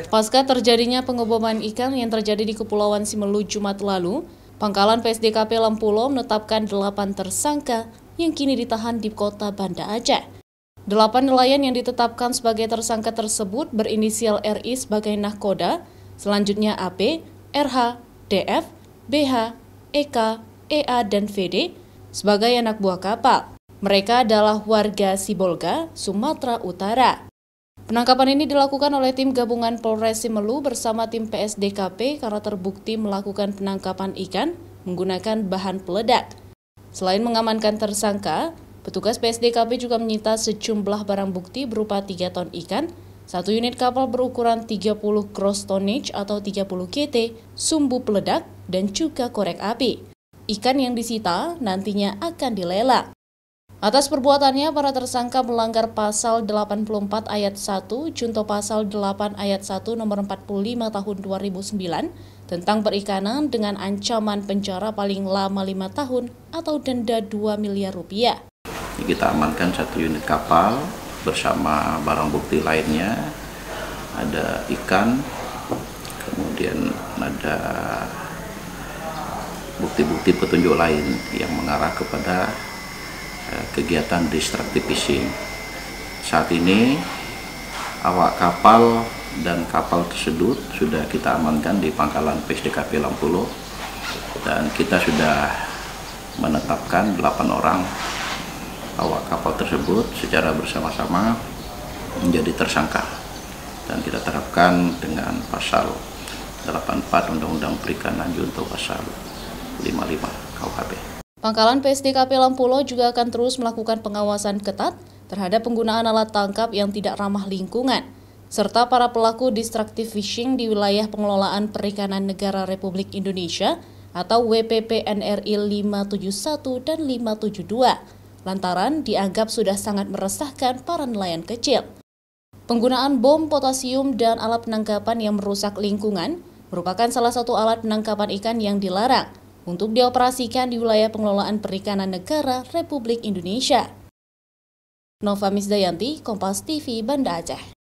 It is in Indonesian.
Pasca terjadinya pengeboman ikan yang terjadi di Kepulauan Simelu Jumat lalu, Pangkalan PSDKP Lampulo menetapkan 8 tersangka yang kini ditahan di kota Banda Aceh. 8 nelayan yang ditetapkan sebagai tersangka tersebut berinisial RI sebagai nahkoda, selanjutnya AP, RH, DF, BH, EK, EA, dan VD sebagai anak buah kapal. Mereka adalah warga Sibolga, Sumatera Utara. Penangkapan ini dilakukan oleh tim gabungan Polres Simelu bersama tim PSDKP karena terbukti melakukan penangkapan ikan menggunakan bahan peledak. Selain mengamankan tersangka, petugas PSDKP juga menyita sejumlah barang bukti berupa 3 ton ikan, 1 unit kapal berukuran 30 gross tonnage atau 30 KT, sumbu peledak, dan juga korek api. Ikan yang disita nantinya akan dilelang. Atas perbuatannya, para tersangka melanggar Pasal 84 Ayat 1, Junto Pasal 8 Ayat 1 Nomor 45 Tahun 2009 tentang perikanan dengan ancaman penjara paling lama 5 tahun atau denda 2 miliar rupiah. Kita amankan 1 unit kapal bersama barang bukti lainnya, ada ikan, kemudian ada bukti-bukti petunjuk lain yang mengarah kepada kegiatan destructive fishing. Saat ini awak kapal dan kapal tersebut sudah kita amankan di Pangkalan PSDKP Lampulo dan kita sudah menetapkan 8 orang awak kapal tersebut secara bersama-sama menjadi tersangka dan kita terapkan dengan pasal 84 Undang-Undang Perikanan junto pasal 55 KUHP. Pangkalan PSDKP Lampulo juga akan terus melakukan pengawasan ketat terhadap penggunaan alat tangkap yang tidak ramah lingkungan, serta para pelaku destructive fishing di wilayah pengelolaan perikanan negara Republik Indonesia atau WPP NRI 571 dan 572, lantaran dianggap sudah sangat meresahkan para nelayan kecil. Penggunaan bom potasium dan alat penangkapan yang merusak lingkungan merupakan salah satu alat penangkapan ikan yang dilarang untuk dioperasikan di wilayah pengelolaan perikanan negara Republik Indonesia. Nova Misdayanti, Kompas TV, Banda Aceh.